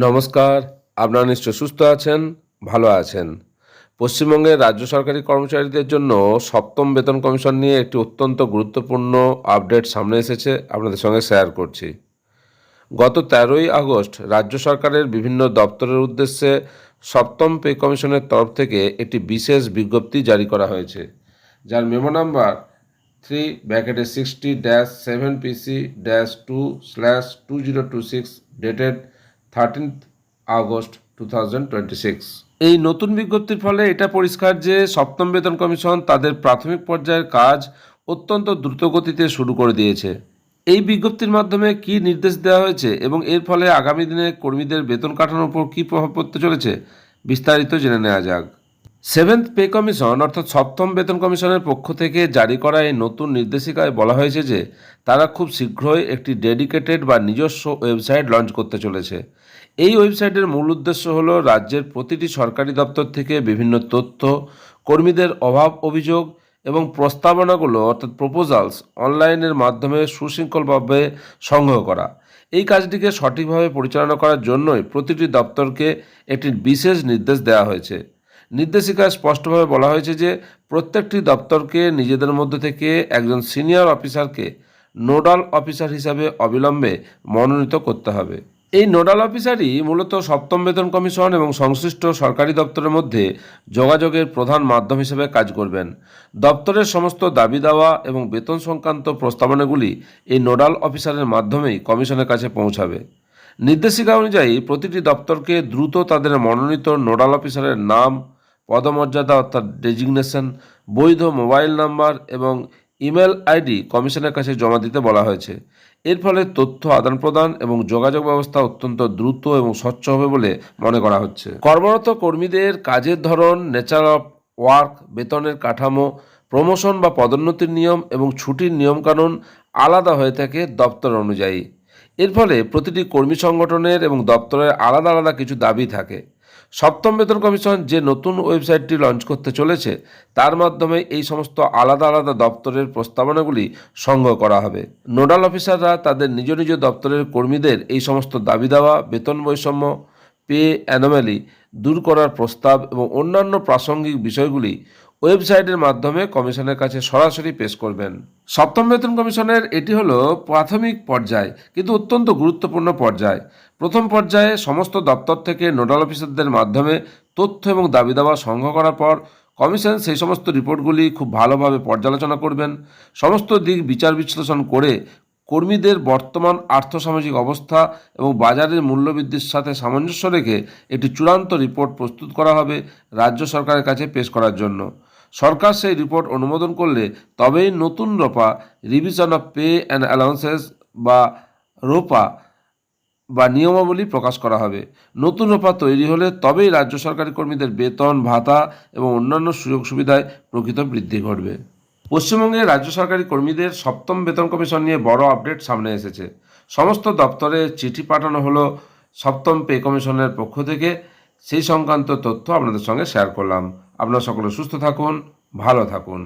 নমস্কার। আপনারা নিশ্চয় সুস্থ আছেন, ভালো আছেন। পশ্চিমবঙ্গের রাজ্য সরকারি কর্মচারীদের জন্য সপ্তম বেতন কমিশন নিয়ে একটি অত্যন্ত গুরুত্বপূর্ণ আপডেট সামনে এসেছে, আপনাদের সঙ্গে শেয়ার করছি। গত ১৩ই আগস্ট রাজ্য সরকারের বিভিন্ন দপ্তরের উদ্দেশ্যে সপ্তম পে কমিশনের তরফ থেকে একটি বিশেষ বিজ্ঞপ্তি জারি করা হয়েছে, যার memo number 3/60-7PC-2/2026 dated 13th August 2026। এই নতুন বিজ্ঞপ্তির ফলে এটা পরিষ্কার যে সপ্তম বেতন কমিশন তাদের প্রাথমিক পর্যায়ের কাজ অত্যন্ত দ্রুতগতিতে শুরু করে দিয়েছে। এই বিজ্ঞপ্তির মাধ্যমে কি নির্দেশ দেওয়া হয়েছে এবং এর ফলে আগামী দিনে কর্মীদের বেতন কাঠামোর উপর কী প্রভাব পড়তে চলেছে, বিস্তারিত জেনে নেওয়া যাক। সেভেন্থ পে কমিশন অর্থাৎ সপ্তম বেতন কমিশনের পক্ষ থেকে জারি করা এই নতুন নির্দেশিকায় বলা হয়েছে যে তারা খুব শীঘ্রই একটি ডেডিকেটেড বা নিজস্ব ওয়েবসাইট লঞ্চ করতে চলেছে। এই ওয়েবসাইটের মূল উদ্দেশ্য হলো রাজ্যের প্রতিটি সরকারি দপ্তর থেকে বিভিন্ন তথ্য, কর্মীদের অভাব অভিযোগ এবং প্রস্তাবনাগুলো অর্থাৎ প্রপোজালস অনলাইনের মাধ্যমে সুশৃঙ্খলভাবে সংগ্রহ করা। এই কাজটিকে সঠিকভাবে পরিচালনা করার জন্যই প্রতিটি দপ্তরকে একটি বিশেষ নির্দেশ দেওয়া হয়েছে। নির্দেশিকায় স্পষ্টভাবে বলা হয়েছে যে প্রত্যেকটি দপ্তরকে নিজেদের মধ্যে থেকে একজন সিনিয়র অফিসারকে নোডাল অফিসার হিসাবে অবিলম্বে মনোনীত করতে হবে। এই নোডাল অফিসারই মূলত সপ্তম বেতন কমিশন এবং সংশ্লিষ্ট সরকারি দপ্তরের মধ্যে যোগাযোগের প্রধান মাধ্যম হিসেবে কাজ করবেন। দপ্তরের সমস্ত দাবি দাওয়া এবং বেতন সংক্রান্ত প্রস্তাবনাগুলি এই নোডাল অফিসারের মাধ্যমেই কমিশনের কাছে পৌঁছাবে। নির্দেশিকা অনুযায়ী প্রতিটি দপ্তরকে দ্রুত তাদের মনোনীত নোডাল অফিসারের নাম, পদমর্যাদা অর্থাৎ ডেজিগনেশন, বৈধ মোবাইল নাম্বার এবং ইমেল আইডি কমিশনের কাছে জমা দিতে বলা হয়েছে। এর ফলে তথ্য আদান প্রদান এবং যোগাযোগ ব্যবস্থা অত্যন্ত দ্রুত এবং স্বচ্ছ হবে বলে মনে করা হচ্ছে। কর্মরত কর্মীদের কাজের ধরন, নেচার অফ ওয়ার্ক, বেতনের কাঠামো, প্রমোশন বা পদোন্নতির নিয়ম এবং ছুটির নিয়মকানুন আলাদা হয়ে থাকে দপ্তর অনুযায়ী। এর ফলে প্রতিটি কর্মী সংগঠনের এবং দপ্তরের আলাদা আলাদা কিছু দাবি থাকে। সপ্তম বেতন কমিশন যে নতুন ওয়েবসাইটটি লঞ্চ করতে চলেছে তার মাধ্যমে এই সমস্ত আলাদা আলাদা দপ্তরের প্রস্তাবনাগুলি সংগ্রহ করা হবে। নোডাল অফিসাররা তাদের নিজ নিজ দপ্তরের কর্মীদের এই সমস্ত দাবি দেওয়া, বেতন বৈষম্য, পে অ্যানোমালি দূর করার প্রস্তাব এবং অন্যান্য প্রাসঙ্গিক বিষয়গুলি ওয়েবসাইটের মাধ্যমে কমিশনের কাছে সরাসরি পেশ করবেন। সপ্তম বেতন কমিশনের এটি হলো প্রাথমিক পর্যায়, কিন্তু অত্যন্ত গুরুত্বপূর্ণ পর্যায়। প্রথম পর্যায়ে সমস্ত দপ্তর থেকে নোডাল অফিসারদের মাধ্যমে তথ্য এবং দাবি দাওয়া সংগ্রহ করার পর কমিশন সেই সমস্ত রিপোর্টগুলি খুব ভালোভাবে পর্যালোচনা করবেন। সমস্ত দিক বিচার বিশ্লেষণ করে কর্মীদের বর্তমান আর্থসামাজিক অবস্থা এবং বাজারের মূল্যবৃদ্ধির সাথে সামঞ্জস্য রেখে একটি চূড়ান্ত রিপোর্ট প্রস্তুত করা হবে রাজ্য সরকারের কাছে পেশ করার জন্য। সরকার সেই রিপোর্ট অনুমোদন করলে তবেই নতুন রোপা, revision of pay and allowances বা রোপা বা নিয়মাবলী প্রকাশ করা হবে। নতুন রোপা তৈরি হলে তবেই রাজ্য সরকারি কর্মীদের বেতন, ভাতা এবং অন্যান্য সুযোগ সুবিধায় প্রকৃত বৃদ্ধি ঘটবে। পশ্চিমবঙ্গে রাজ্য সরকারি কর্মীদের সপ্তম বেতন কমিশন নিয়ে বড় আপডেট সামনে এসেছে। সমস্ত দপ্তরে চিঠি পাঠানো হলো সপ্তম পে কমিশনের পক্ষ থেকে। সেই সংক্রান্ত তথ্য আপনাদের সঙ্গে শেয়ার করলাম। আপনারা সকলে সুস্থ থাকুন, ভালো থাকুন।